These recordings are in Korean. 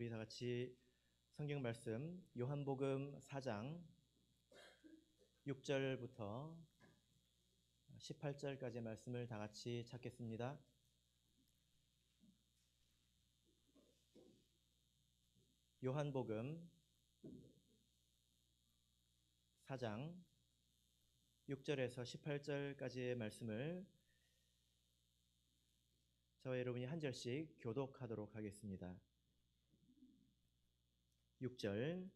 우리 다 같이 성경 말씀 요한복음 4장 6절부터 18절까지의 말씀을 다 같이 찾겠습니다. 요한복음 4장 6절에서 18절까지의 말씀을 저와 여러분이 한 절씩 교독하도록 하겠습니다. 6절.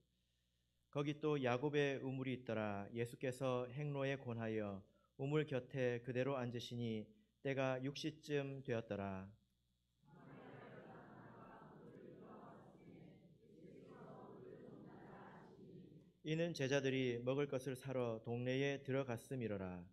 거기 또 야곱의 우물이 있더라. 예수께서 행로에 권하여 우물 곁에 그대로 앉으시니 때가 6시쯤 되었더라. 이는 제자들이 먹을 것을 사러 동네에 들어갔음이로라.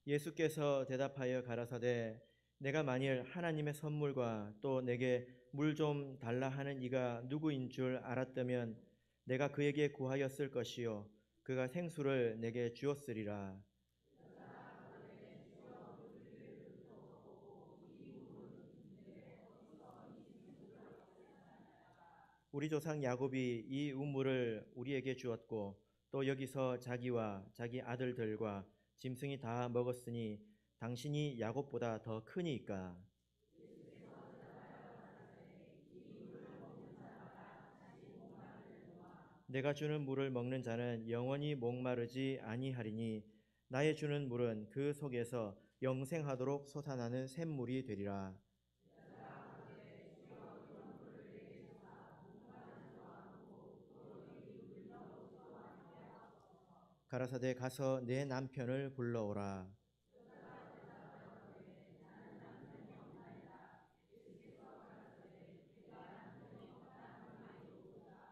예수께서 대답하여 가라사대 내가 만일 하나님의 선물과 또 내게 물 좀 달라 하는 이가 누구인 줄 알았다면 내가 그에게 구하였을 것이요 그가 생수를 내게 주었으리라. 우리 조상 야곱이 이 우물을 우리에게 주었고 또 여기서 자기와 자기 아들들과 짐승이 다 먹었으니 당신이 야곱보다 더 크니까. 내가 주는 물을 먹는 자는 영원히 목마르지 아니하리니 나의 주는 물은 그 속에서 영생하도록 솟아나는 샘물이 되리라. 가라사대 가서 내 남편을 불러오라.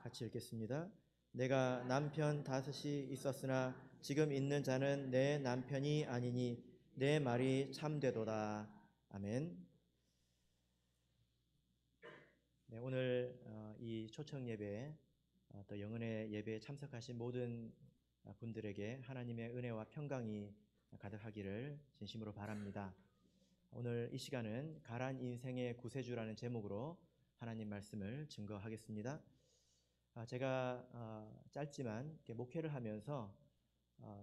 같이 읽겠습니다. 내가 남편 5이 있었으나 지금 있는 자는 내 남편이 아니니 내 말이 참되도다. 아멘. 네, 오늘 이 초청 예배 또 영은의 예배에 참석하신 모든 분들에게 하나님의 은혜와 평강이 가득하기를 진심으로 바랍니다. 오늘 이 시간은 가란 인생의 구세주라는 제목으로 하나님 말씀을 증거하겠습니다. 제가 짧지만 목회를 하면서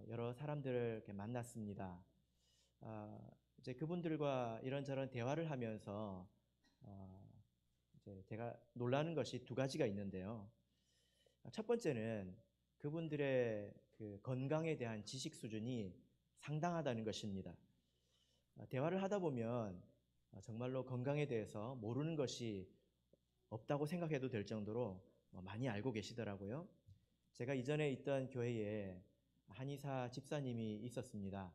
여러 사람들을 이렇게 만났습니다. 이제 그분들과 이런저런 대화를 하면서 이제 제가 놀라는 것이 두 가지가 있는데요. 첫 번째는 그분들의 그 건강에 대한 지식 수준이 상당하다는 것입니다. 대화를 하다 보면 정말로 건강에 대해서 모르는 것이 없다고 생각해도 될 정도로 많이 알고 계시더라고요. 제가 이전에 있던 교회에 한의사 집사님이 있었습니다.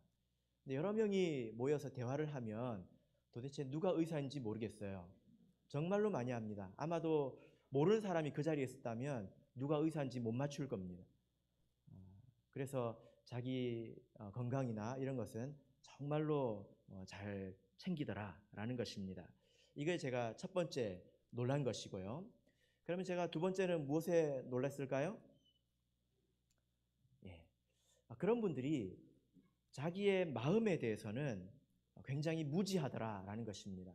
근데 여러 명이 모여서 대화를 하면 도대체 누가 의사인지 모르겠어요. 정말로 많이 합니다. 아마도 모르는 사람이 그 자리에 있었다면 누가 의사인지 못 맞출 겁니다. 그래서 자기 건강이나 이런 것은 정말로 잘 챙기더라라는 것입니다. 이게 제가 첫 번째 놀란 것이고요. 그러면 제가 두 번째는 무엇에 놀랐을까요? 그런 분들이 자기의 마음에 대해서는 굉장히 무지하더라라는 것입니다.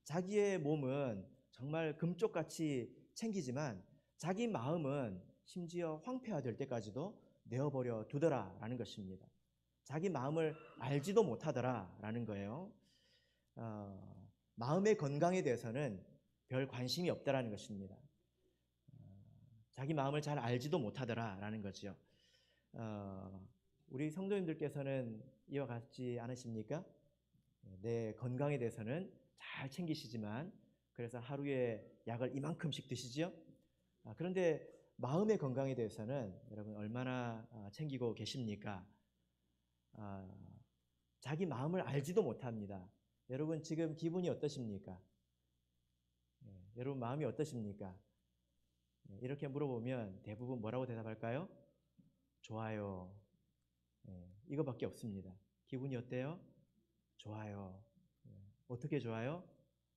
자기의 몸은 정말 금쪽같이 챙기지만 자기 마음은 심지어 황폐화될 때까지도 내어버려 두더라라는 것입니다. 자기 마음을 알지도 못하더라라는 거예요. 마음의 건강에 대해서는 별 관심이 없다라는 것입니다. 자기 마음을 잘 알지도 못하더라라는 거죠. 우리 성도님들께서는 이와 같지 않으십니까? 내 건강에 대해서는 잘 챙기시지만 그래서 하루에 약을 이만큼씩 드시죠? 그런데 마음의 건강에 대해서는 여러분 얼마나 챙기고 계십니까? 자기 마음을 알지도 못합니다. 여러분 지금 기분이 어떠십니까? 여러분 마음이 어떠십니까? 이렇게 물어보면 대부분 뭐라고 대답할까요? 좋아요. 이거밖에 없습니다. 기분이 어때요? 좋아요. 어떻게 좋아요?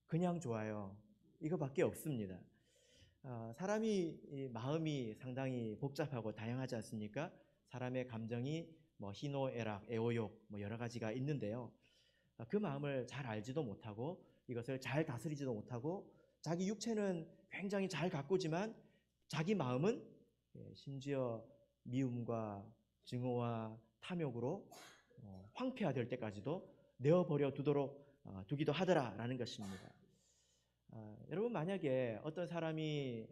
그냥 좋아요. 이거밖에 없습니다. 사람이 이 마음이 상당히 복잡하고 다양하지 않습니까? 사람의 감정이 뭐 희노애락, 애호욕 뭐 여러 가지가 있는데요. 그 마음을 잘 알지도 못하고 이것을 잘 다스리지도 못하고 자기 육체는 굉장히 잘 가꾸지만 자기 마음은 심지어 미움과 증오와 탐욕으로 황폐화될 때까지도 내어버려 두기도 하더라라는 것입니다. 여러분, 만약에 어떤 사람이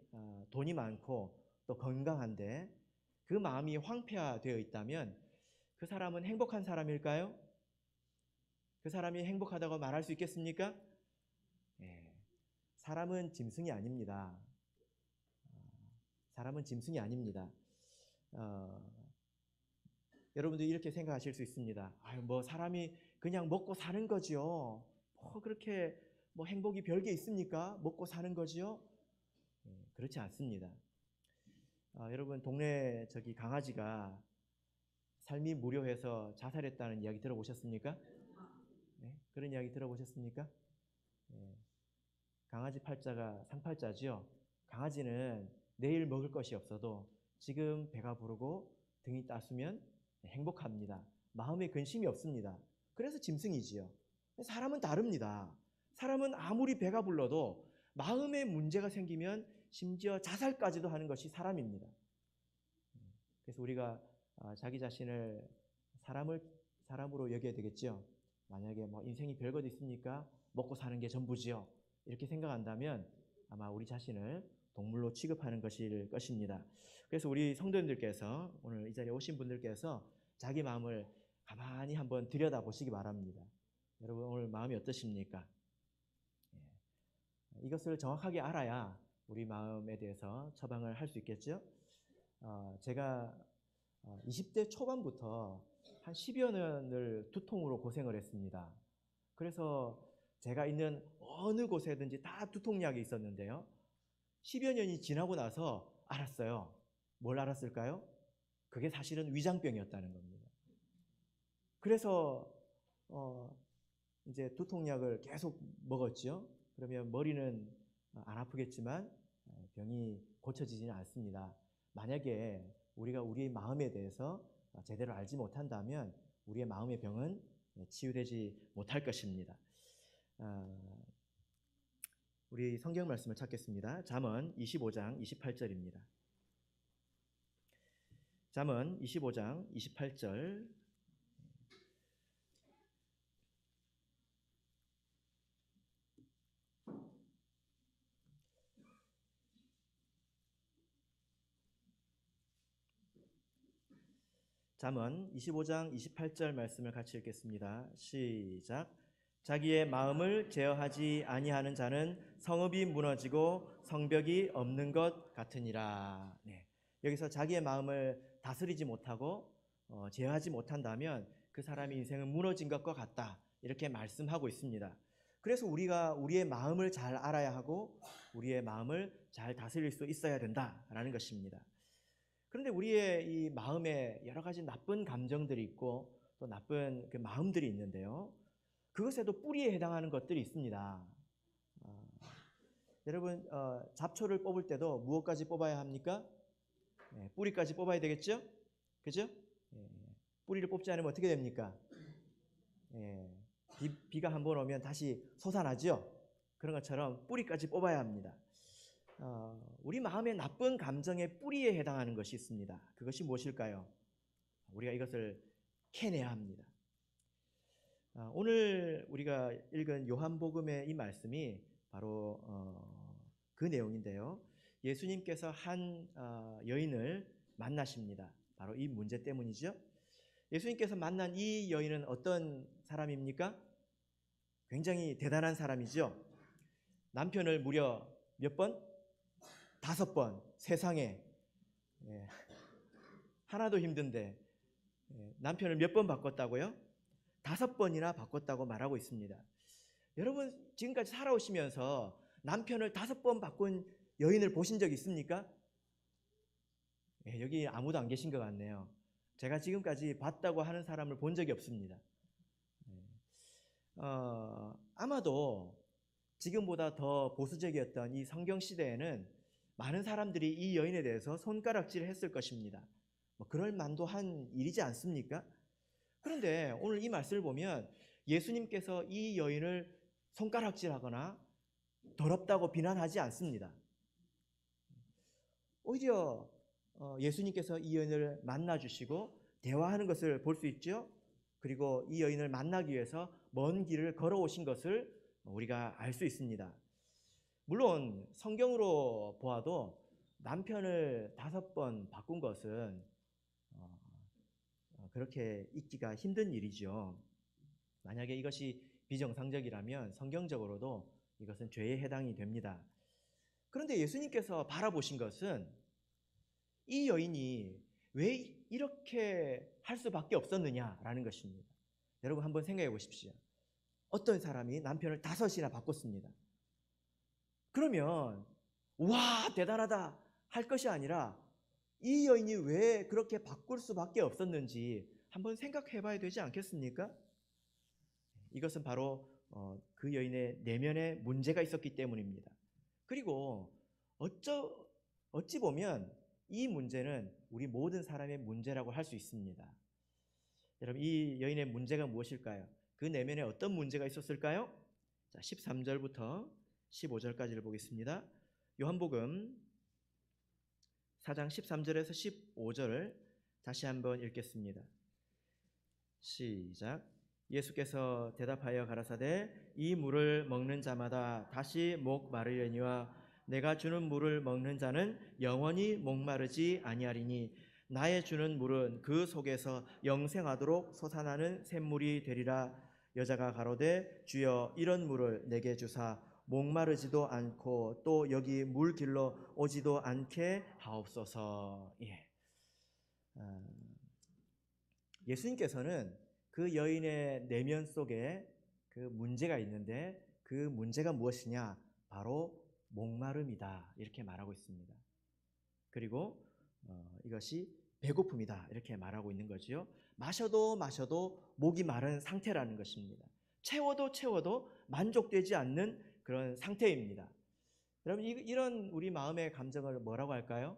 돈이 많고 또 건강한데 그 마음이 황폐화되어 있다면 그 사람은 행복한 사람일까요? 그 사람이 행복하다고 말할 수 있겠습니까? 사람은 짐승이 아닙니다. 사람은 짐승이 아닙니다. 여러분들 이렇게 생각하실 수 있습니다. 뭐 사람이 그냥 먹고 사는 거지요. 뭐 그렇게 뭐 행복이 별게 있습니까? 먹고 사는 거지요? 그렇지 않습니다. 여러분, 동네 저기 강아지가 삶이 무료해서 자살했다는 이야기 들어보셨습니까? 네? 그런 이야기 들어보셨습니까? 강아지 팔자가 상팔자지요. 강아지는 내일 먹을 것이 없어도 지금 배가 부르고 등이 따스면 행복합니다. 마음에 근심이 없습니다. 그래서 짐승이지요. 사람은 다릅니다. 사람은 아무리 배가 불러도 마음에 문제가 생기면 심지어 자살까지도 하는 것이 사람입니다. 그래서 우리가 자기 자신을 사람으로 여겨야 되겠죠. 만약에 뭐 인생이 별것 있습니까? 먹고 사는 게 전부지요. 이렇게 생각한다면 아마 우리 자신을 동물로 취급하는 것일 것입니다. 그래서 우리 성도님들께서 오늘 이 자리에 오신 분들께서 자기 마음을 가만히 한번 들여다보시기 바랍니다. 여러분, 오늘 마음이 어떠십니까? 이것을 정확하게 알아야 우리 마음에 대해서 처방을 할 수 있겠죠. 제가 20대 초반부터 한 10여 년을 두통으로 고생을 했습니다. 그래서 제가 있는 어느 곳에든지 다 두통약이 있었는데요. 10여 년이 지나고 나서 알았어요. 뭘 알았을까요? 그게 사실은 위장병이었다는 겁니다. 그래서 이제 두통약을 계속 먹었죠. 그러면 머리는 안 아프겠지만 병이 고쳐지지는 않습니다. 만약에 우리가 우리의 마음에 대해서 제대로 알지 못한다면 우리의 마음의 병은 치유되지 못할 것입니다. 우리 성경 말씀을 찾겠습니다. 잠언 25장 28절입니다. 잠언 25장 28절. 잠언 25장 28절 말씀을 같이 읽겠습니다. 시작. 자기의 마음을 제어하지 아니하는 자는 성읍이 무너지고 성벽이 없는 것 같으니라. 네. 여기서 자기의 마음을 다스리지 못하고 제어하지 못한다면 그 사람의 인생은 무너진 것과 같다. 이렇게 말씀하고 있습니다. 그래서 우리가 우리의 마음을 잘 알아야 하고 우리의 마음을 잘 다스릴 수 있어야 된다라는 것입니다. 그런데 우리의 이 마음에 여러 가지 나쁜 감정들이 있고 또 나쁜 그 마음들이 있는데요. 그것에도 뿌리에 해당하는 것들이 있습니다. 여러분, 잡초를 뽑을 때도 무엇까지 뽑아야 합니까? 뿌리까지 뽑아야 되겠죠? 그죠? 뿌리를 뽑지 않으면 어떻게 됩니까? 비가 한번 오면 다시 솟아나죠? 그런 것처럼 뿌리까지 뽑아야 합니다. 우리 마음의 나쁜 감정의 뿌리에 해당하는 것이 있습니다. 그것이 무엇일까요? 우리가 이것을 캐내야 합니다. 오늘 우리가 읽은 요한복음의 이 말씀이 바로 그 내용인데요. 예수님께서 한 여인을 만나십니다. 바로 이 문제 때문이죠. 예수님께서 만난 이 여인은 어떤 사람입니까? 굉장히 대단한 사람이죠. 남편을 무려 몇 번? 5번. 세상에 하나도 힘든데 남편을 몇 번 바꿨다고요? 5번이나 바꿨다고 말하고 있습니다. 여러분, 지금까지 살아오시면서 남편을 5번 바꾼 여인을 보신 적 있습니까? 여기 아무도 안 계신 것 같네요. 제가 지금까지 봤다고 하는 사람을 본 적이 없습니다. 아마도 지금보다 더 보수적이었던 이 성경 시대에는 많은 사람들이 이 여인에 대해서 손가락질을 했을 것입니다. 뭐 그럴 만도 한 일이지 않습니까? 그런데 오늘 이 말씀을 보면 예수님께서 이 여인을 손가락질하거나 더럽다고 비난하지 않습니다. 오히려 예수님께서 이 여인을 만나주시고 대화하는 것을 볼 수 있죠. 그리고 이 여인을 만나기 위해서 먼 길을 걸어오신 것을 우리가 알 수 있습니다. 물론 성경으로 보아도 남편을 5번 바꾼 것은 그렇게 있기가 힘든 일이죠. 만약에 이것이 비정상적이라면 성경적으로도 이것은 죄에 해당이 됩니다. 그런데 예수님께서 바라보신 것은 이 여인이 왜 이렇게 할 수밖에 없었느냐라는 것입니다. 여러분 한번 생각해 보십시오. 어떤 사람이 남편을 5이나 바꿨습니다. 그러면 와 대단하다 할 것이 아니라 이 여인이 왜 그렇게 바꿀 수밖에 없었는지 한번 생각해 봐야 되지 않겠습니까? 이것은 바로 그 여인의 내면에 문제가 있었기 때문입니다. 그리고 어찌 보면 이 문제는 우리 모든 사람의 문제라고 할 수 있습니다. 여러분 이 여인의 문제가 무엇일까요? 그 내면에 어떤 문제가 있었을까요? 자, 13절부터 15절까지를 보겠습니다. 요한복음 4장 13절에서 15절을 다시 한번 읽겠습니다. 시작. 예수께서 대답하여 가라사대 이 물을 먹는 자마다 다시 목 마르려니와 내가 주는 물을 먹는 자는 영원히 목마르지 아니하리니 나의 주는 물은 그 속에서 영생하도록 솟아나는 샘물이 되리라. 여자가 가로되 주여 이런 물을 내게 주사 목마르지도 않고 또 여기 물 길러 오지도 않게 하옵소서. 예수님께서는 그 여인의 내면 속에 그 문제가 있는데 그 문제가 무엇이냐? 바로 목마름이다 이렇게 말하고 있습니다. 그리고 이것이 배고픔이다 이렇게 말하고 있는 거지요. 마셔도 목이 마른 상태라는 것입니다. 채워도 만족되지 않는 그런 상태입니다. 여러분 이런 우리 마음의 감정을 뭐라고 할까요?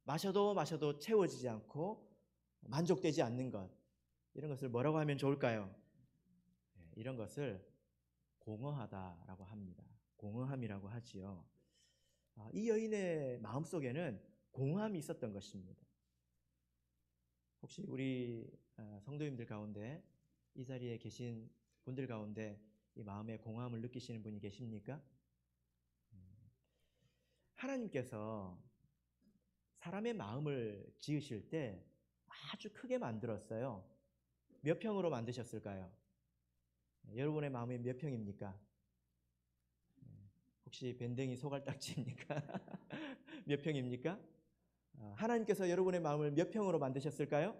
마셔도 채워지지 않고 만족되지 않는 것, 이런 것을 뭐라고 하면 좋을까요? 이런 것을 공허하다라고 합니다. 공허함이라고 하지요. 이 여인의 마음속에는 공허함이 있었던 것입니다. 혹시 우리 성도님들 가운데 이 자리에 계신 분들 가운데 이 마음의 공허함을 느끼시는 분이 계십니까? 하나님께서 사람의 마음을 지으실 때 아주 크게 만들었어요. 몇 평으로 만드셨을까요? 여러분의 마음이 몇 평입니까? 혹시 밴댕이 소갈딱지입니까? 몇 평입니까? 하나님께서 여러분의 마음을 몇 평으로 만드셨을까요?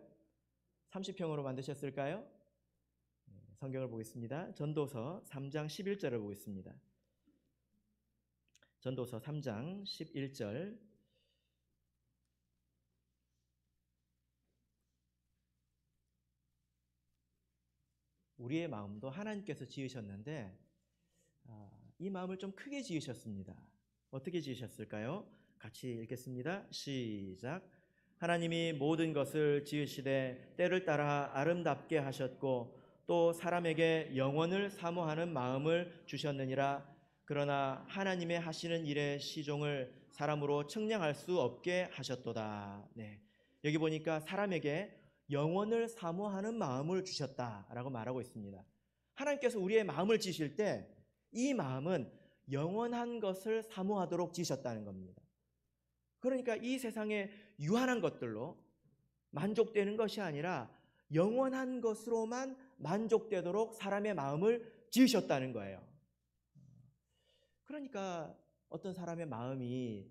30평으로 만드셨을까요? 성경을 보겠습니다. 전도서 3장 11절을 보겠습니다. 전도서 3장 11절. 우리의 마음도 하나님께서 지으셨는데 이 마음을 좀 크게 지으셨습니다. 어떻게 지으셨을까요? 같이 읽겠습니다. 시작. 하나님이 모든 것을 지으시되 때를 따라 아름답게 하셨고 또 사람에게 영원을 사모하는 마음을 주셨느니라. 그러나 하나님의 하시는 일의 시종을 사람으로 측량할 수 없게 하셨도다. 네. 여기 보니까 사람에게 영원을 사모하는 마음을 주셨다라고 말하고 있습니다. 하나님께서 우리의 마음을 지으실 때 이 마음은 영원한 것을 사모하도록 지으셨다는 겁니다. 그러니까 이 세상에 유한한 것들로 만족되는 것이 아니라 영원한 것으로만 만족되도록 사람의 마음을 지으셨다는 거예요. 그러니까 어떤 사람의 마음이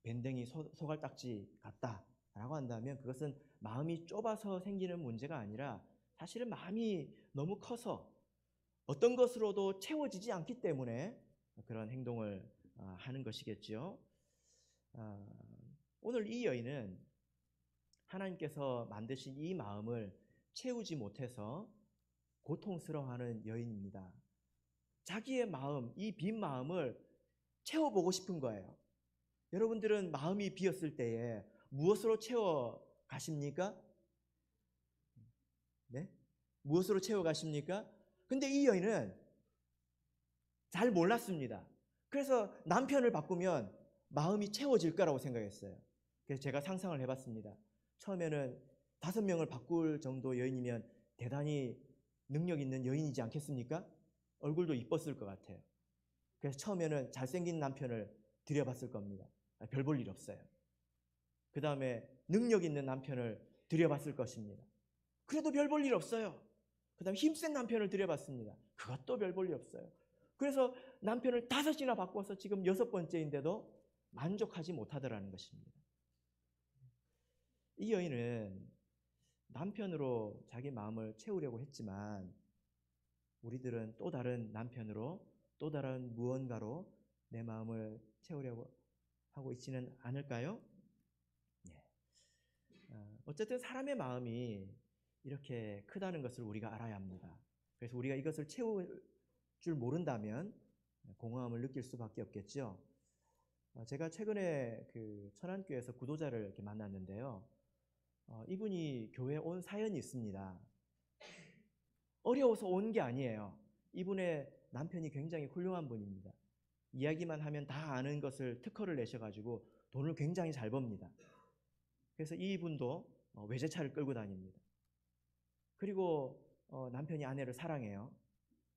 밴댕이 소갈딱지 같다라고 한다면 그것은 마음이 좁아서 생기는 문제가 아니라 사실은 마음이 너무 커서 어떤 것으로도 채워지지 않기 때문에 그런 행동을 하는 것이겠죠. 오늘 이 여인은 하나님께서 만드신 이 마음을 채우지 못해서 고통스러워하는 여인입니다. 자기의 마음, 이 빈 마음을 채워보고 싶은 거예요. 여러분들은 마음이 비었을 때에 무엇으로 채워 가십니까? 네? 무엇으로 채워 가십니까? 근데 이 여인은 잘 몰랐습니다. 그래서 남편을 바꾸면 마음이 채워질 거라고 생각했어요. 그래서 제가 상상을 해봤습니다. 처음에는 5명을 바꿀 정도 여인이면 대단히 능력 있는 여인이지 않겠습니까? 얼굴도 이뻤을 것 같아요. 그래서 처음에는 잘생긴 남편을 들여봤을 겁니다. 별 볼 일 없어요. 그 다음에 능력 있는 남편을 들여봤을 것입니다. 그래도 별 볼 일 없어요. 그 다음에 힘센 남편을 들여봤습니다. 그것도 별 볼 일 없어요. 그래서 남편을 5이나 바꿔서 지금 6번째인데도 만족하지 못하더라는 것입니다. 이 여인은 남편으로 자기 마음을 채우려고 했지만 우리들은 또 다른 남편으로 또 다른 무언가로 내 마음을 채우려고 하고 있지는 않을까요? 네. 어쨌든 사람의 마음이 이렇게 크다는 것을 우리가 알아야 합니다. 그래서 우리가 이것을 채울 줄 모른다면 공허함을 느낄 수밖에 없겠죠. 제가 최근에 그 천안교회에서 구도자를 이렇게 만났는데요. 이분이 교회에 온 사연이 있습니다. 어려워서 온 게 아니에요. 이분의 남편이 굉장히 훌륭한 분입니다. 이야기만 하면 다 아는 것을 특허를 내셔가지고 돈을 굉장히 잘 법니다. 그래서 이분도 외제차를 끌고 다닙니다. 그리고 남편이 아내를 사랑해요.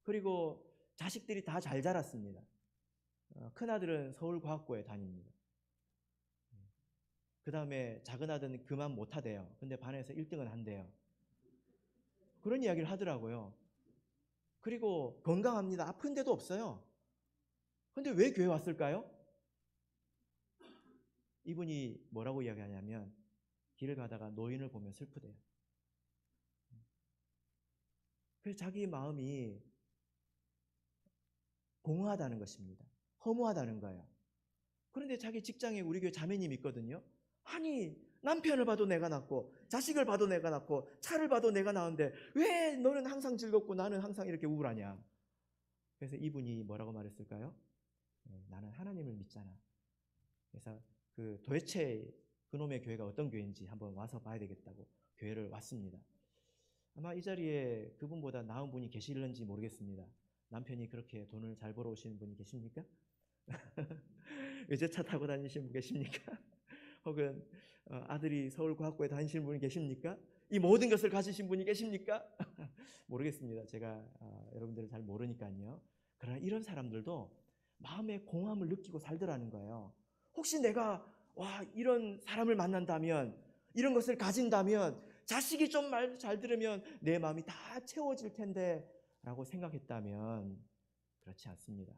그리고 자식들이 다 잘 자랐습니다. 큰아들은 서울과학고에 다닙니다. 그 다음에 작은 아들은 그만 못하대요. 근데 반에서 1등은 한대요. 그런 이야기를 하더라고요. 그리고 건강합니다. 아픈 데도 없어요. 근데 왜 교회 왔을까요? 이분이 뭐라고 이야기하냐면 길을 가다가 노인을 보면 슬프대요. 그래서 자기 마음이 공허하다는 것입니다. 허무하다는 거예요. 그런데 자기 직장에 우리 교회 자매님이 있거든요. 아니 남편을 봐도 내가 낳고 자식을 봐도 내가 낳고 차를 봐도 내가 낳은데 왜 너는 항상 즐겁고 나는 항상 이렇게 우울하냐. 그래서 이분이 뭐라고 말했을까요? 나는 하나님을 믿잖아. 그래서 도대체 그놈의 교회가 어떤 교회인지 한번 와서 봐야 되겠다고 교회를 왔습니다. 아마 이 자리에 그분보다 나은 분이 계실는지 모르겠습니다. 남편이 그렇게 돈을 잘 벌어오시는 분이 계십니까? 외제차 타고 다니시는 분 계십니까? 혹은 아들이 서울과학고에 다니시는 분이 계십니까? 이 모든 것을 가지신 분이 계십니까? 모르겠습니다. 제가 여러분들을 잘 모르니까요. 그러나 이런 사람들도 마음의 공허함을 느끼고 살더라는 거예요. 혹시 내가 이런 사람을 만난다면, 이런 것을 가진다면, 자식이 좀 말 잘 들으면 내 마음이 다 채워질 텐데 라고 생각했다면 그렇지 않습니다.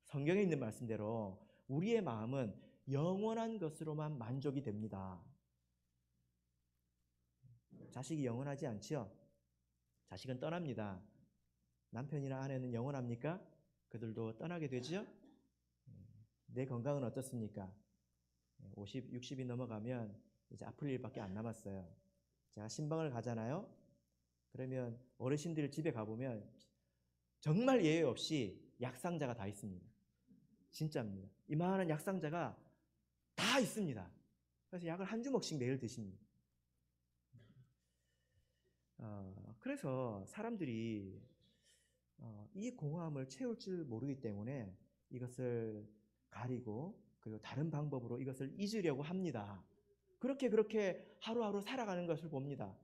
성경에 있는 말씀대로 우리의 마음은 영원한 것으로만 만족이 됩니다. 자식이 영원하지 않죠? 자식은 떠납니다. 남편이나 아내는 영원합니까? 그들도 떠나게 되죠? 내 건강은 어떻습니까? 50, 60이 넘어가면 이제 아플 일밖에 안 남았어요. 제가 신방을 가잖아요. 그러면 어르신들 집에 가보면 정말 예외 없이 약상자가 다 있습니다. 진짜입니다. 이만한 약상자가 다 있습니다. 그래서 약을 한 주먹씩 매일 드십니다. 그래서 사람들이 이 공허함을 채울 줄 모르기 때문에 이것을 가리고 그리고 다른 방법으로 이것을 잊으려고 합니다. 그렇게 하루하루 살아가는 것을 봅니다.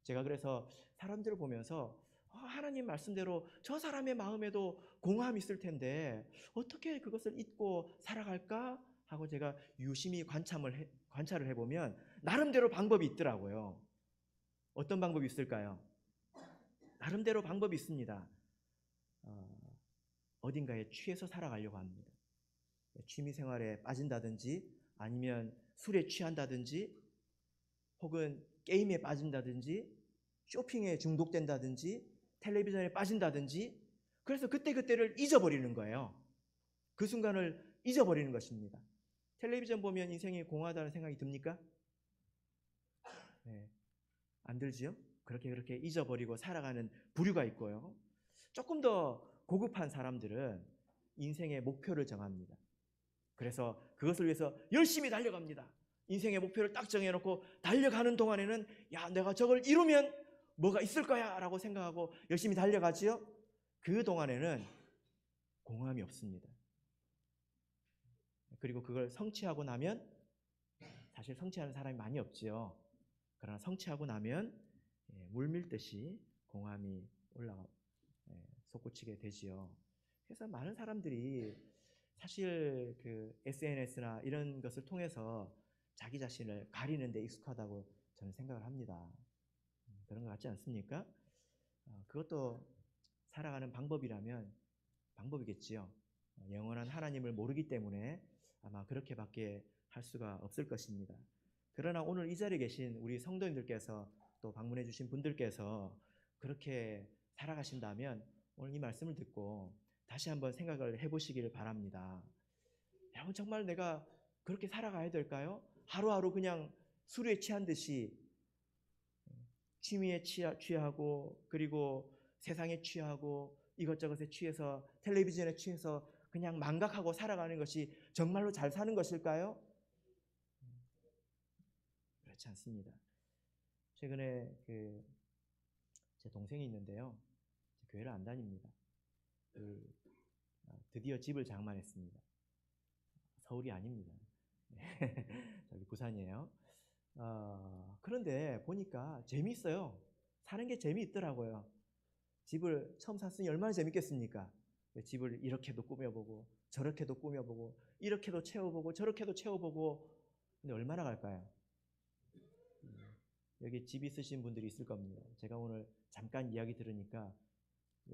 제가 그래서 사람들을 보면서 하나님 말씀대로 저 사람의 마음에도 공허함이 있을 텐데 어떻게 그것을 잊고 살아갈까 하고 제가 유심히 관찰을 해보면 나름대로 방법이 있더라고요. 어떤 방법이 있을까요? 나름대로 방법이 있습니다. 어딘가에 취해서 살아가려고 합니다. 취미생활에 빠진다든지 아니면 술에 취한다든지 혹은 게임에 빠진다든지 쇼핑에 중독된다든지 텔레비전에 빠진다든지 그래서 그때그때를 잊어버리는 거예요. 그 순간을 잊어버리는 것입니다. 텔레비전 보면 인생이 공허하다는 생각이 듭니까? 네, 안 들지요? 그렇게 잊어버리고 살아가는 부류가 있고요. 조금 더 고급한 사람들은 인생의 목표를 정합니다. 그래서 그것을 위해서 열심히 달려갑니다. 인생의 목표를 딱 정해놓고 달려가는 동안에는 야, 내가 저걸 이루면 뭐가 있을 거야 라고 생각하고 열심히 달려가지요. 그 동안에는 공허함이 없습니다. 그리고 그걸 성취하고 나면, 사실 성취하는 사람이 많이 없지요. 그러나 성취하고 나면 물밀듯이 공허함이 올라가 솟구치게 되지요. 그래서 많은 사람들이 사실 그 SNS나 이런 것을 통해서 자기 자신을 가리는 데 익숙하다고 저는 생각을 합니다. 그런 것 같지 않습니까? 그것도 살아가는 방법이라면 방법이겠지요. 영원한 하나님을 모르기 때문에 아마 그렇게밖에 할 수가 없을 것입니다. 그러나 오늘 이 자리에 계신 우리 성도님들께서 또 방문해 주신 분들께서 그렇게 살아가신다면 오늘 이 말씀을 듣고 다시 한번 생각을 해보시길 바랍니다. 여러분, 정말 내가 그렇게 살아가야 될까요? 하루하루 그냥 술에 취한 듯이 취미에 취하고 그리고 세상에 취하고 이것저것에 취해서 텔레비전에 취해서 그냥 망각하고 살아가는 것이 정말로 잘 사는 것일까요? 그렇지 않습니다. 최근에 제 동생이 있는데요. 교회를 안 다닙니다. 드디어 집을 장만했습니다. 서울이 아닙니다. 저기 부산이에요. 그런데 보니까 재미있어요. 사는 게 재미있더라고요. 집을 처음 샀으니 얼마나 재밌겠습니까? 집을 이렇게도 꾸며보고 저렇게도 꾸며보고 이렇게도 채워보고 저렇게도 채워보고. 근데 얼마나 갈까요? 여기 집 있으신 분들이 있을 겁니다. 제가 오늘 잠깐 이야기 들으니까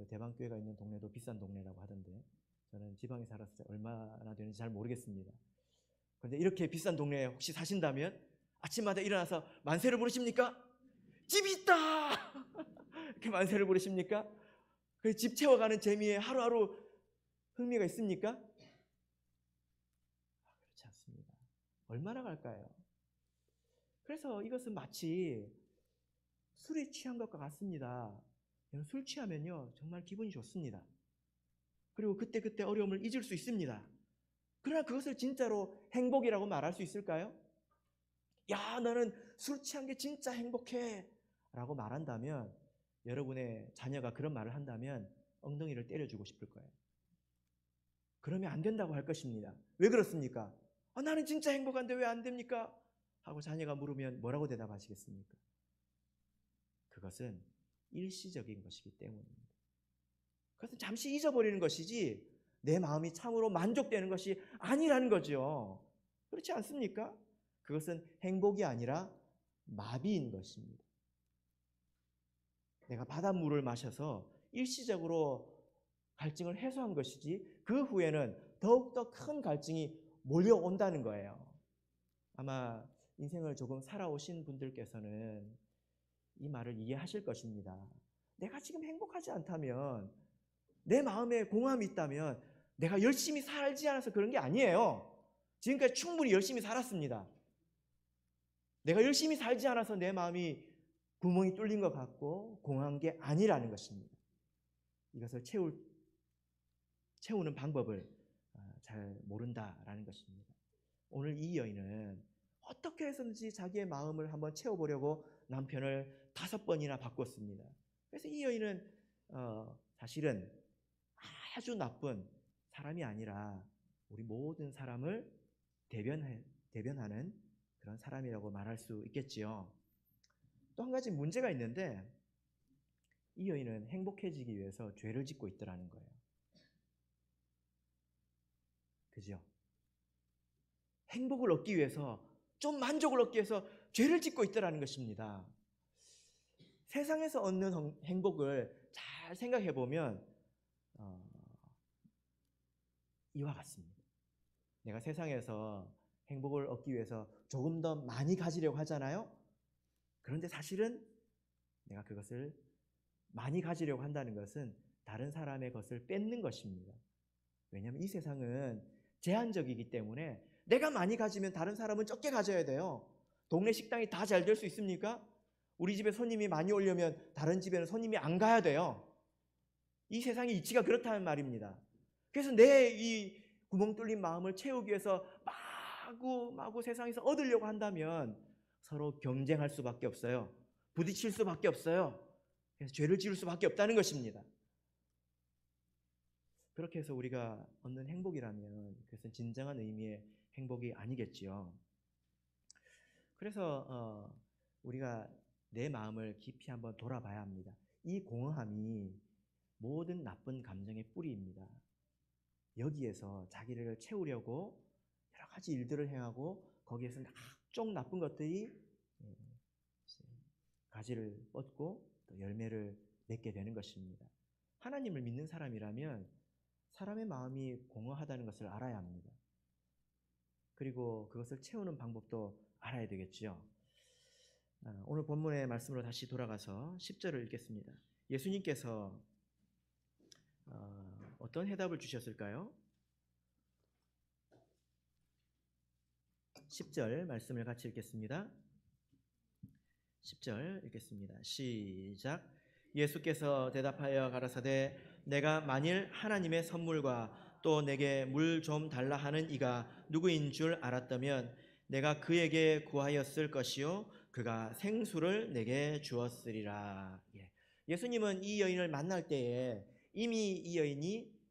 대방교회가 있는 동네도 비싼 동네라고 하던데, 저는 지방에 살았을 때 얼마나 되는지 잘 모르겠습니다. 그런데 이렇게 비싼 동네에 혹시 사신다면 아침마다 일어나서 만세를 부르십니까? 집이 있다! 이렇게 만세를 부르십니까? 그 집 채워가는 재미에 하루하루 흥미가 있습니까? 그렇지 않습니다. 얼마나 갈까요? 그래서 이것은 마치 술에 취한 것과 같습니다. 술 취하면요 정말 기분이 좋습니다. 그리고 그때 어려움을 잊을 수 있습니다. 그러나 그것을 진짜로 행복이라고 말할 수 있을까요? 야, 나는 술 취한 게 진짜 행복해 라고 말한다면, 여러분의 자녀가 그런 말을 한다면 엉덩이를 때려주고 싶을 거예요. 그러면 안 된다고 할 것입니다. 왜 그렇습니까? 나는 진짜 행복한데 왜 안 됩니까? 하고 자녀가 물으면 뭐라고 대답하시겠습니까? 그것은 일시적인 것이기 때문입니다. 그것은 잠시 잊어버리는 것이지 내 마음이 참으로 만족되는 것이 아니라는 거죠. 그렇지 않습니까? 그것은 행복이 아니라 마비인 것입니다. 내가 바닷물을 마셔서 일시적으로 갈증을 해소한 것이지 그 후에는 더욱더 큰 갈증이 몰려온다는 거예요. 아마 인생을 조금 살아오신 분들께서는 이 말을 이해하실 것입니다. 내가 지금 행복하지 않다면, 내 마음에 공허함이 있다면 내가 열심히 살지 않아서 그런 게 아니에요. 지금까지 충분히 열심히 살았습니다. 내가 열심히 살지 않아서 내 마음이 구멍이 뚫린 것 같고 공허한 게 아니라는 것입니다. 이것을 채우는 방법을 잘 모른다라는 것입니다. 오늘 이 여인은 어떻게 해서든지 자기의 마음을 한번 채워보려고 남편을 5번이나 바꿨습니다. 그래서 이 여인은 사실은 아주 나쁜 사람이 아니라 우리 모든 사람을 대변하는 그런 사람이라고 말할 수 있겠지요. 또 한 가지 문제가 있는데, 이 여인은 행복해지기 위해서 죄를 짓고 있더라는 거예요. 그죠? 행복을 얻기 위해서, 좀 만족을 얻기 위해서 죄를 짓고 있더라는 것입니다. 세상에서 얻는 행복을 잘 생각해 보면 이와 같습니다. 내가 세상에서 행복을 얻기 위해서 조금 더 많이 가지려고 하잖아요. 그런데 사실은 내가 그것을 많이 가지려고 한다는 것은 다른 사람의 것을 뺏는 것입니다. 왜냐하면 이 세상은 제한적이기 때문에 내가 많이 가지면 다른 사람은 적게 가져야 돼요. 동네 식당이 다 잘 될 수 있습니까? 우리 집에 손님이 많이 오려면 다른 집에는 손님이 안 가야 돼요. 이 세상의 이치가 그렇다는 말입니다. 그래서 내 이 구멍 뚫린 마음을 채우기 위해서 마구 세상에서 얻으려고 한다면 서로 경쟁할 수밖에 없어요. 부딪힐 수밖에 없어요. 그래서 죄를 지을 수밖에 없다는 것입니다. 그렇게 해서 우리가 얻는 행복이라면 그것은 진정한 의미의 행복이 아니겠지요. 그래서 우리가 내 마음을 깊이 한번 돌아봐야 합니다. 이 공허함이 모든 나쁜 감정의 뿌리입니다. 여기에서 자기를 채우려고 여러 가지 일들을 행하고 거기에서 각종 나쁜 것들이 가지를 뻗고 또 열매를 맺게 되는 것입니다. 하나님을 믿는 사람이라면 사람의 마음이 공허하다는 것을 알아야 합니다. 그리고 그것을 채우는 방법도 알아야 되겠지요. 오늘 본문의 말씀으로 다시 돌아가서 10절을 읽겠습니다. 예수님께서 어떤 해답을 주셨을까요? 10절 말씀을 같이 읽겠습니다. 10절 읽겠습니다. 시작. 예수께서 대답하여 가라사대 내가 만일 하나님의 선물과 또 내게 물 좀 달라 하는 이가 누구인 줄 알았다면 내가 그에게 구하였을 것이요 그가 생수를 내게 주었으리라. 예수님은 이 여인을 만날 때에 이미 이 여인이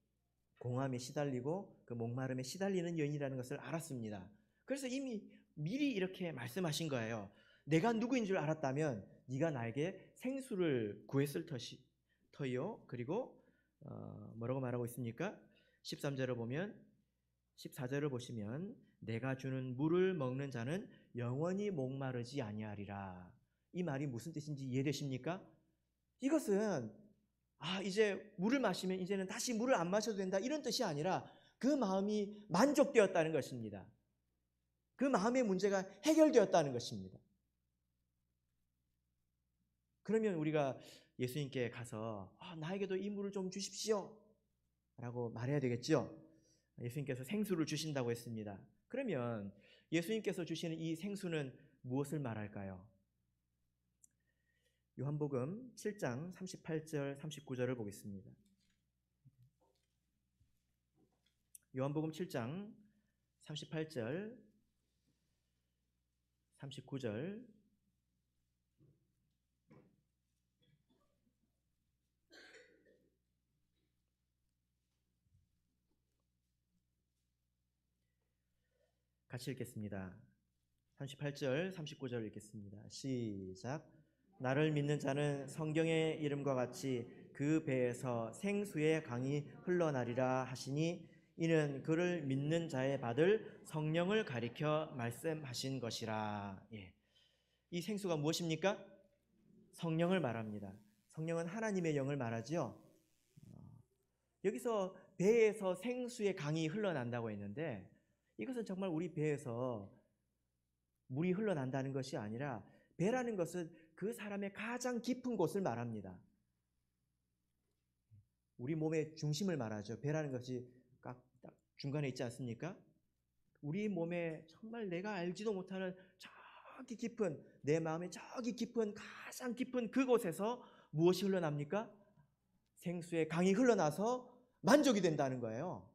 공함에 시달리고 그 목마름에 시달리는 여인이라는 것을 알았습니다. 그래서 이미 미리 이렇게 말씀하신 거예요. 내가 누구인 줄 알았다면 네가 나에게 생수를 구했을 터이요. 그리고 뭐라고 말하고 있습니까? 13절을 보면 14절을 보시면 내가 주는 물을 먹는 자는 영원히 목마르지 아니하리라. 이 말이 무슨 뜻인지 이해되십니까? 이것은 이제 물을 마시면 이제는 다시 물을 안 마셔도 된다 이런 뜻이 아니라 그 마음이 만족되었다는 것입니다. 그 마음의 문제가 해결되었다는 것입니다. 그러면 우리가 예수님께 가서 나에게도 이 물을 좀 주십시오 라고 말해야 되겠죠. 예수님께서 생수를 주신다고 했습니다. 그러면 예수님께서 주시는 이 생수는 무엇을 말할까요? 요한복음 7장 38절 39절을 보겠습니다. 요한복음 7장 38절 39절 같이 읽겠습니다. 38절 39절 읽겠습니다. 시작. 나를 믿는 자는 성경의 이름과 같이 그 배에서 생수의 강이 흘러나리라 하시니 이는 그를 믿는 자의 받을 성령을 가리켜 말씀하신 것이라. 이 생수가 무엇입니까? 성령을 말합니다. 성령은 하나님의 영을 말하지요. 여기서 배에서 생수의 강이 흘러난다고 했는데 이것은 정말 우리 배에서 물이 흘러난다는 것이 아니라 배라는 것은 그 사람의 가장 깊은 곳을 말합니다. 우리 몸의 중심을 말하죠. 배라는 것이 딱 중간에 있지 않습니까? 우리 몸에 정말 내가 알지도 못하는 저기 깊은 내 마음의 저기 깊은 가장 깊은 그곳에서 무엇이 흘러납니까? 생수의 강이 흘러나서 만족이 된다는 거예요.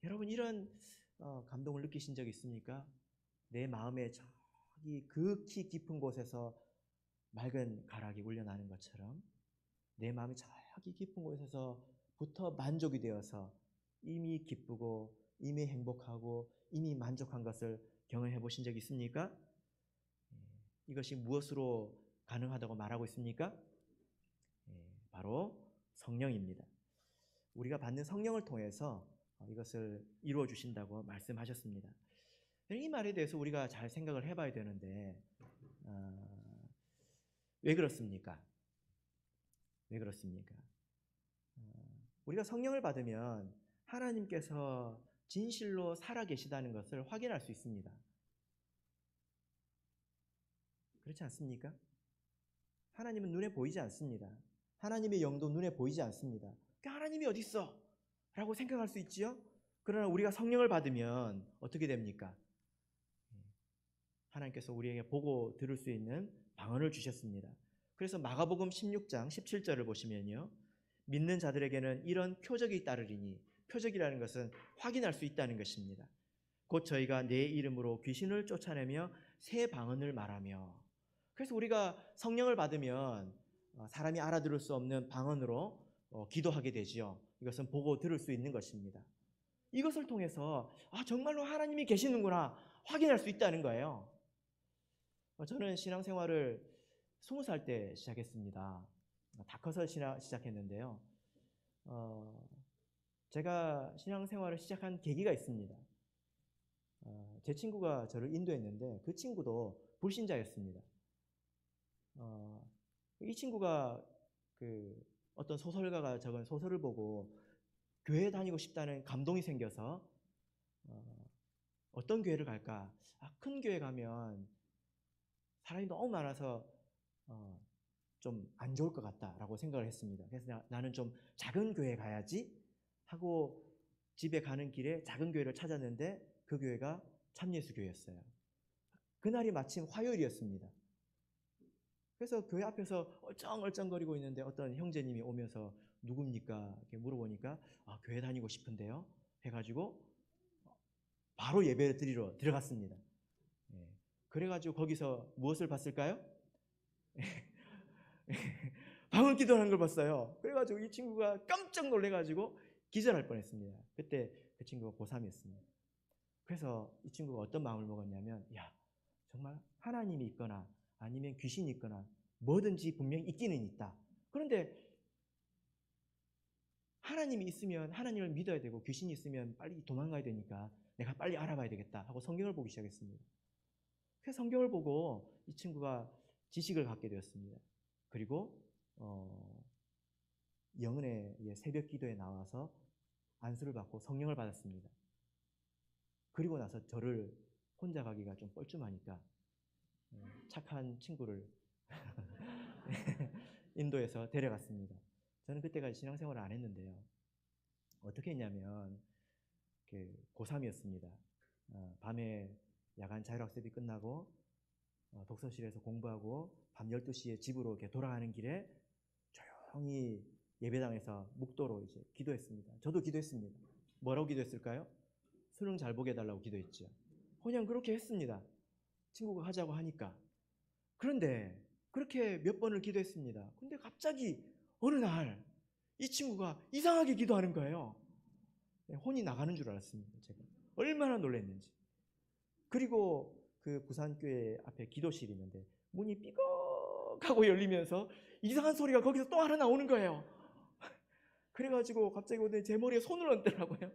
여러분 이런 감동을 느끼신 적 있습니까? 내 마음의 저기 극히 깊은 곳에서 맑은 가락이 울려나는 것처럼 내 마음이 저기 깊은 곳에서부터 만족이 되어서 이미 기쁘고 이미 행복하고 이미 만족한 것을 경험해 보신 적 있습니까? 이것이 무엇으로 가능하다고 말하고 있습니까? 바로 성령입니다. 우리가 받는 성령을 통해서 이것을 이루어 주신다고 말씀하셨습니다. 이 말에 대해서 우리가 잘 생각을 해봐야 되는데 왜 그렇습니까? 왜 그렇습니까? 우리가 성령을 받으면 하나님께서 진실로 살아계시다는 것을 확인할 수 있습니다. 그렇지 않습니까? 하나님은 눈에 보이지 않습니다. 하나님의 영도 눈에 보이지 않습니다. 하나님이 어디 있어? 라고 생각할 수 있지요? 그러나 우리가 성령을 받으면 어떻게 됩니까? 하나님께서 우리에게 보고 들을 수 있는 방언을 주셨습니다. 그래서 마가복음 16장 17절을 보시면요. 믿는 자들에게는 이런 표적이 따르리니 표적이라는 것은 확인할 수 있다는 것입니다. 곧 저희가 내 이름으로 귀신을 쫓아내며 새 방언을 말하며. 그래서 우리가 성령을 받으면 사람이 알아들을 수 없는 방언으로 기도하게 되지요. 이것은 보고 들을 수 있는 것입니다. 이것을 통해서 정말로 하나님이 계시는구나 확인할 수 있다는 거예요. 저는 신앙생활을 20살 때 시작했습니다. 다 커서 시작했는데요. 제가 신앙생활을 시작한 계기가 있습니다. 제 친구가 저를 인도했는데 그 친구도 불신자였습니다. 이 친구가 어떤 소설가가 적은 소설을 보고 교회 다니고 싶다는 감동이 생겨서 어떤 교회를 갈까? 큰 교회 가면 사람이 너무 많아서 좀 안 좋을 것 같다라고 생각을 했습니다. 그래서 나는 좀 작은 교회 가야지 하고 집에 가는 길에 작은 교회를 찾았는데 그 교회가 참예수교회였어요. 그날이 마침 화요일이었습니다. 그래서 교회 앞에서 얼쩡얼쩡거리고 있는데 어떤 형제님이 오면서 누굽니까? 이렇게 물어보니까 교회 다니고 싶은데요 해가지고 바로 예배를 드리러 들어갔습니다. 그래가지고 거기서 무엇을 봤을까요? 방언 기도하는 걸 봤어요. 그래가지고 이 친구가 깜짝 놀래가지고 기절할 뻔했습니다. 그때 그 친구가 고3이었습니다. 그래서 이 친구가 어떤 마음을 먹었냐면 정말 하나님이 있거나 아니면 귀신이 있거나 뭐든지 분명히 있기는 있다. 그런데 하나님이 있으면 하나님을 믿어야 되고 귀신이 있으면 빨리 도망가야 되니까 내가 빨리 알아봐야 되겠다 하고 성경을 보기 시작했습니다. 그래서 성경을 보고 이 친구가 지식을 갖게 되었습니다. 그리고 영은의 새벽 기도에 나와서 안수를 받고 성령을 받았습니다. 그리고 나서 저를 혼자 가기가 좀 뻘쭘하니까 착한 친구를 인도에서 데려갔습니다. 저는 그때까지 신앙생활을 안 했는데요. 어떻게 했냐면 고3이었습니다. 밤에 야간 자율학습이 끝나고 독서실에서 공부하고 밤 12시에 집으로 이렇게 돌아가는 길에 조용히 예배당에서 묵도로 이제 기도했습니다. 저도 기도했습니다. 뭐라고 기도했을까요? 수능 잘 보게 해달라고 기도했죠. 그냥 그렇게 했습니다. 친구가 하자고 하니까. 그런데 그렇게 몇 번을 기도했습니다. 근데 갑자기 어느 날 이 친구가 이상하게 기도하는 거예요. 혼이 나가는 줄 알았습니다. 제가 얼마나 놀랐는지. 그리고 그 부산교회 앞에 기도실이 있는데 문이 삐걱하고 열리면서 이상한 소리가 거기서 또 하나 나오는 거예요. 그래가지고 갑자기 오늘 제 머리에 손을 얹더라고요.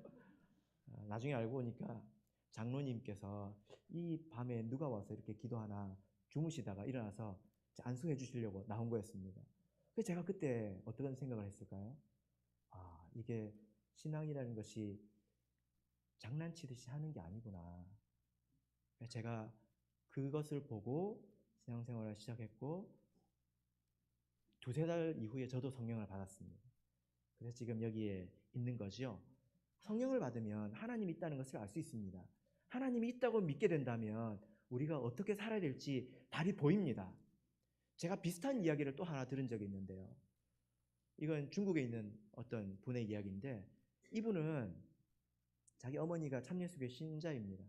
나중에 알고 보니까 장로님께서 이 밤에 누가 와서 이렇게 기도하나 주무시다가 일어나서 안수해 주시려고 나온 거였습니다. 그래서 제가 그때 어떤 생각을 했을까요? 이게 신앙이라는 것이 장난치듯이 하는 게 아니구나. 제가 그것을 보고 신앙생활을 시작했고 2-3달 이후에 저도 성령을 받았습니다. 그래서 지금 여기에 있는 거죠. 성령을 받으면 하나님이 있다는 것을 알 수 있습니다. 하나님이 있다고 믿게 된다면 우리가 어떻게 살아야 될지 답이 보입니다. 제가 비슷한 이야기를 또 하나 들은 적이 있는데요. 이건 중국에 있는 어떤 분의 이야기인데 이분은 자기 어머니가 참예수교회 신자입니다.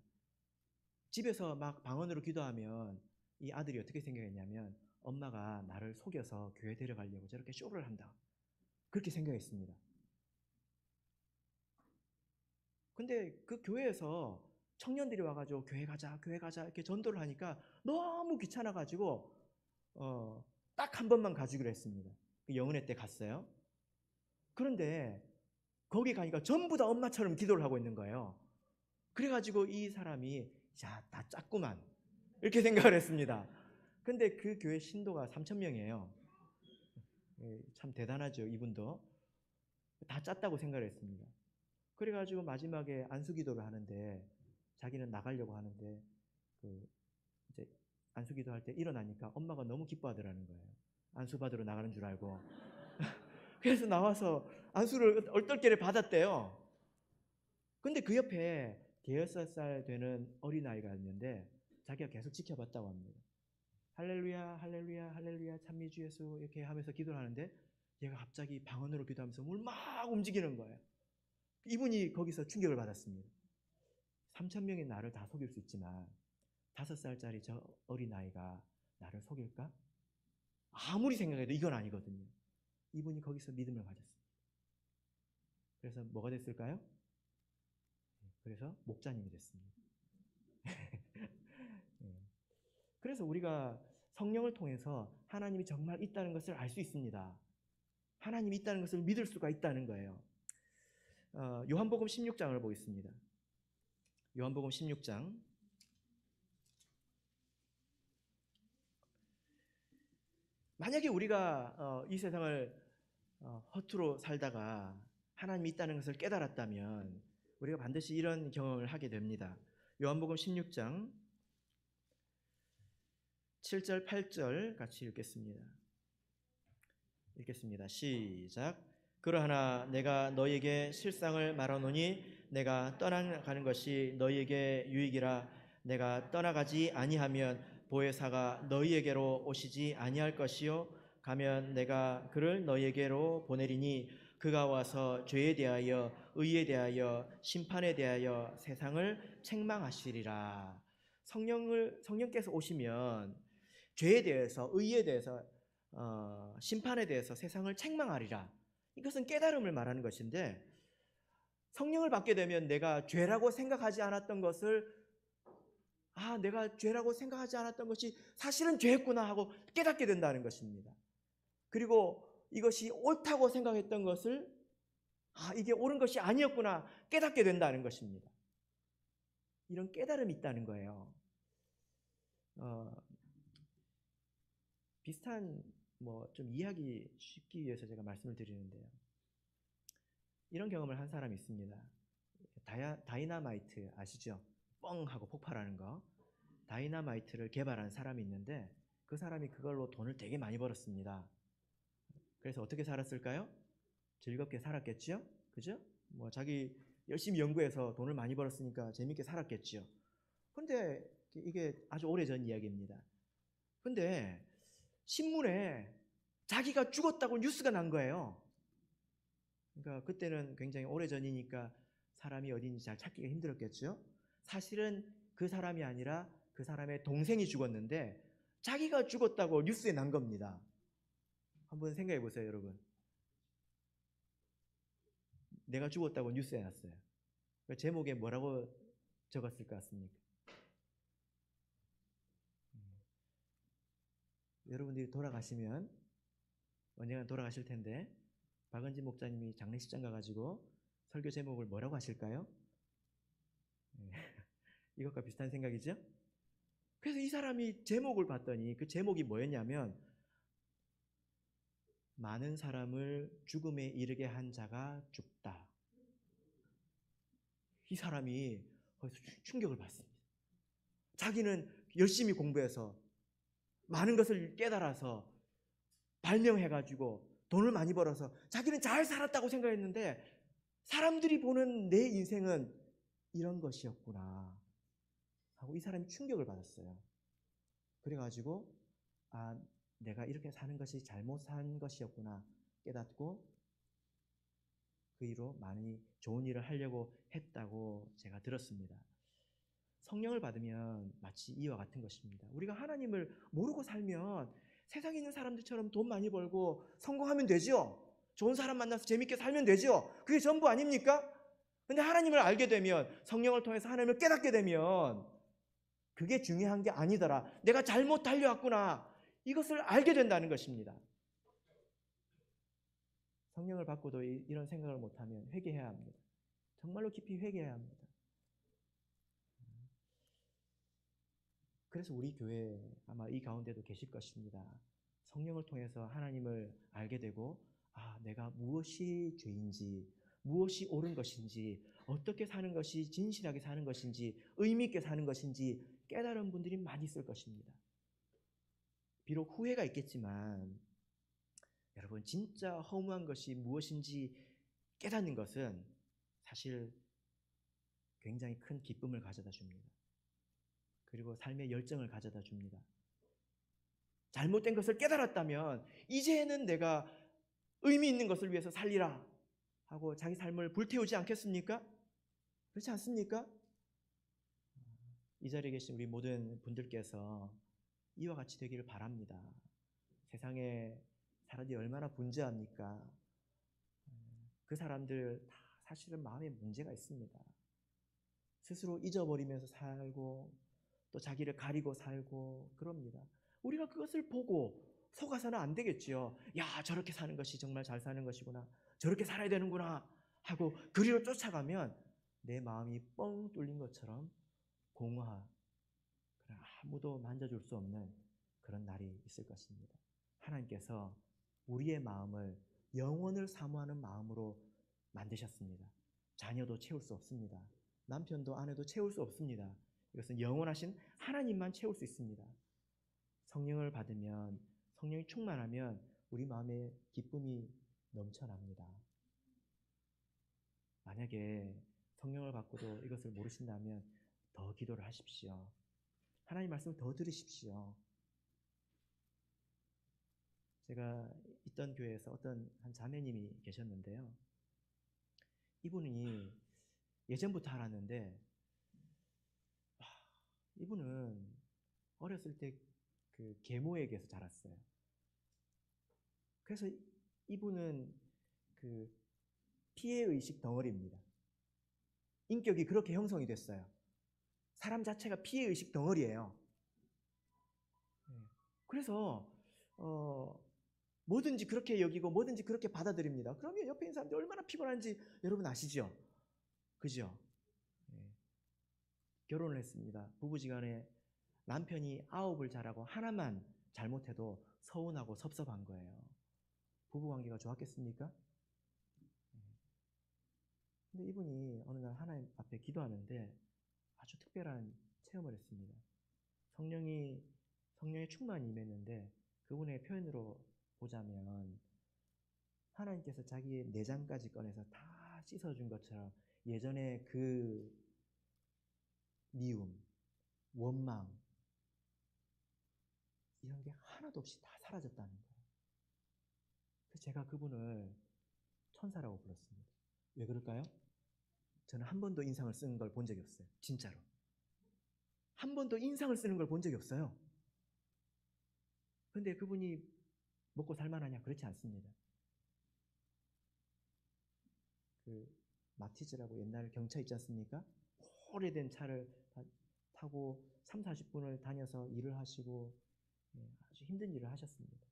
집에서 막 방언으로 기도하면 이 아들이 어떻게 생각했냐면 엄마가 나를 속여서 교회 데려가려고 저렇게 쇼를 한다. 그렇게 생각했습니다. 근데 그 교회에서 청년들이 와가지고 교회 가자 이렇게 전도를 하니까 너무 귀찮아가지고 딱 한 번만 가주기로 했습니다. 영은회 때 갔어요. 그런데 거기 가니까 전부 다 엄마처럼 기도를 하고 있는 거예요. 그래가지고 이 사람이 다 짰구만 이렇게 생각을 했습니다. 근데 그 교회 신도가 3,000명이에요. 참 대단하죠. 이분도 다 짰다고 생각을 했습니다. 그래가지고 마지막에 안수기도를 하는데 자기는 나가려고 하는데 이제 안수기도 할 때 일어나니까 엄마가 너무 기뻐하더라는 거예요. 안수 받으러 나가는 줄 알고. 그래서 나와서 안수를 얼떨결에 받았대요. 근데 그 옆에 5살 되는 어린아이가 있는데 자기가 계속 지켜봤다고 합니다. 할렐루야 할렐루야 할렐루야 찬미주 예수 이렇게 하면서 기도를 하는데 얘가 갑자기 방언으로 기도하면서 물 막 움직이는 거예요. 이분이 거기서 충격을 받았습니다. 3,000명의 나를 다 속일 수 있지만 5살짜리 저 어린아이가 나를 속일까? 아무리 생각해도 이건 아니거든요. 이분이 거기서 믿음을 가졌습니다. 그래서 뭐가 됐을까요? 그래서 목자님이 됐습니다. 그래서 우리가 성령을 통해서 하나님이 정말 있다는 것을 알 수 있습니다. 하나님이 있다는 것을 믿을 수가 있다는 거예요. 요한복음 16장을 보겠습니다. 요한복음 16장. 만약에 우리가 이 세상을 허투루 살다가 하나님이 있다는 것을 깨달았다면 우리가 반드시 이런 경험을 하게 됩니다. 요한복음 16장 7절 8절 같이 읽겠습니다. 시작. 그러하나 내가 너희에게 실상을 말하노니 내가 떠나가는 것이 너희에게 유익이라. 내가 떠나가지 아니하면 보혜사가 너희에게로 오시지 아니할 것이요 가면 내가 그를 너희에게로 보내리니 그가 와서 죄에 대하여 의에 대하여 심판에 대하여 세상을 책망하시리라. 성령께서 오시면 죄에 대해서 의에 대해서 심판에 대해서 세상을 책망하리라. 이것은 깨달음을 말하는 것인데, 성령을 받게 되면 내가 죄라고 생각하지 않았던 것을 내가 죄라고 생각하지 않았던 것이 사실은 죄였구나 하고 깨닫게 된다는 것입니다. 그리고 이것이 옳다고 생각했던 것을 이게 옳은 것이 아니었구나 깨닫게 된다는 것입니다. 이런 깨달음이 있다는 거예요. 비슷한 좀 이해하기 쉽기 위해서 제가 말씀을 드리는데요. 이런 경험을 한 사람이 있습니다. 다이너마이트 아시죠? 뻥 하고 폭발하는 거. 다이너마이트를 개발한 사람이 있는데 그 사람이 그걸로 돈을 되게 많이 벌었습니다. 그래서 어떻게 살았을까요? 즐겁게 살았겠죠? 그죠? 자기 열심히 연구해서 돈을 많이 벌었으니까 재밌게 살았겠죠. 근데 이게 아주 오래전 이야기입니다. 근데 신문에 자기가 죽었다고 뉴스가 난 거예요. 그러니까 그때는 굉장히 오래전이니까 사람이 어딘지 잘 찾기가 힘들었겠죠. 사실은 그 사람이 아니라 그 사람의 동생이 죽었는데 자기가 죽었다고 뉴스에 난 겁니다. 한번 생각해 보세요, 여러분. 내가 죽었다고 뉴스에 났어요. 그 제목에 뭐라고 적었을 것 같습니까? 여러분들이 돌아가시면 언젠가 돌아가실 텐데 박은진 목사님이 장례식장 가가지고 설교 제목을 뭐라고 하실까요? 이것과 비슷한 생각이죠? 그래서 이 사람이 제목을 봤더니 그 제목이 뭐였냐면 많은 사람을 죽음에 이르게 한 자가 죽다. 이 사람이 충격을 받습니다. 자기는 열심히 공부해서 많은 것을 깨달아서 발명해가지고 돈을 많이 벌어서 자기는 잘 살았다고 생각했는데 사람들이 보는 내 인생은 이런 것이었구나 하고 이 사람이 충격을 받았어요. 그래가지고 내가 이렇게 사는 것이 잘못 산 것이었구나 깨닫고 그 이후로 많이 좋은 일을 하려고 했다고 제가 들었습니다. 성령을 받으면 마치 이와 같은 것입니다. 우리가 하나님을 모르고 살면 세상에 있는 사람들처럼 돈 많이 벌고 성공하면 되죠. 좋은 사람 만나서 재밌게 살면 되죠. 그게 전부 아닙니까? 근데 하나님을 알게 되면, 성령을 통해서 하나님을 깨닫게 되면 그게 중요한 게 아니더라. 내가 잘못 달려왔구나. 이것을 알게 된다는 것입니다. 성령을 받고도 이런 생각을 못하면 회개해야 합니다. 정말로 깊이 회개해야 합니다. 그래서 우리 교회 아마 이 가운데도 계실 것입니다. 성령을 통해서 하나님을 알게 되고 내가 무엇이 죄인지, 무엇이 옳은 것인지, 어떻게 사는 것이 진실하게 사는 것인지, 의미 있게 사는 것인지 깨달은 분들이 많이 있을 것입니다. 비록 후회가 있겠지만 여러분, 진짜 허무한 것이 무엇인지 깨닫는 것은 사실 굉장히 큰 기쁨을 가져다 줍니다. 그리고 삶의 열정을 가져다 줍니다. 잘못된 것을 깨달았다면 이제는 내가 의미 있는 것을 위해서 살리라 하고 자기 삶을 불태우지 않겠습니까? 그렇지 않습니까? 이 자리에 계신 우리 모든 분들께서 이와 같이 되기를 바랍니다. 세상에 사람들이 얼마나 분주합니까? 그 사람들 다 사실은 마음에 문제가 있습니다. 스스로 잊어버리면서 살고 또 자기를 가리고 살고 그럽니다. 우리가 그것을 보고 속아서는 안 되겠지요. 야, 저렇게 사는 것이 정말 잘 사는 것이구나. 저렇게 살아야 되는구나 하고 그리로 쫓아가면 내 마음이 뻥 뚫린 것처럼 공허하, 아무도 만져줄 수 없는 그런 날이 있을 것입니다. 하나님께서 우리의 마음을 영원을 사모하는 마음으로 만드셨습니다. 자녀도 채울 수 없습니다. 남편도 아내도 채울 수 없습니다. 이것은 영원하신 하나님만 채울 수 있습니다. 성령을 받으면, 성령이 충만하면 우리 마음에 기쁨이 넘쳐납니다. 만약에 성령을 받고도 이것을 모르신다면 더 기도를 하십시오. 하나님 말씀을 더 들으십시오. 제가 있던 교회에서 어떤 한 자매님이 계셨는데요. 이분이 예전부터 알았는데 이분은 어렸을 때 그 계모에게서 자랐어요. 그래서 이분은 그 피해의식 덩어리입니다. 인격이 그렇게 형성이 됐어요. 사람 자체가 피해의식 덩어리예요. 그래서 뭐든지 그렇게 여기고 뭐든지 그렇게 받아들입니다. 그러면 옆에 있는 사람들이 얼마나 피곤한지 여러분 아시죠? 그죠? 결혼을 했습니다. 부부지간에 남편이 9을 잘하고 하나만 잘못해도 서운하고 섭섭한 거예요. 부부관계가 좋았겠습니까? 근데 이분이 어느 날 하나님 앞에 기도하는데 아주 특별한 체험을 했습니다. 성령의 충만이 임했는데 그분의 표현으로 보자면 하나님께서 자기의 내장까지 꺼내서 다 씻어준 것처럼 예전에 그 미움, 원망 이런 게 하나도 없이 다 사라졌다는 거예요. 그래서 제가 그분을 천사라고 불렀습니다. 왜 그럴까요? 저는 한 번도 인상을 쓰는 걸 본 적이 없어요. 진짜로. 한 번도 인상을 쓰는 걸 본 적이 없어요. 그런데 그분이 먹고 살만하냐? 그렇지 않습니다. 그 마티즈라고 옛날 경차 있지 않습니까? 오래된 차를 타고 3, 40분을 다녀서 일을 하시고 아주 힘든 일을 하셨습니다.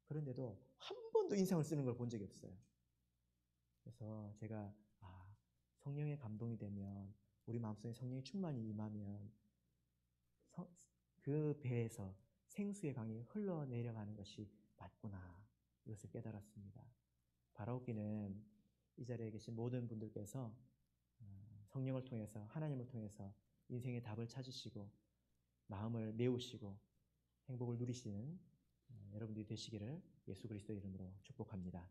그런데도 한 번도 인상을 쓰는 걸 본 적이 없어요. 그래서 제가 성령의 감동이 되면 우리 마음속에 성령의 충만이 임하면 그 배에서 생수의 강이 흘러내려가는 것이 맞구나 이것을 깨달았습니다. 바라옵기는 이 자리에 계신 모든 분들께서 성령을 통해서 하나님을 통해서 인생의 답을 찾으시고 마음을 메우시고 행복을 누리시는 여러분들이 되시기를 예수 그리스도의 이름으로 축복합니다.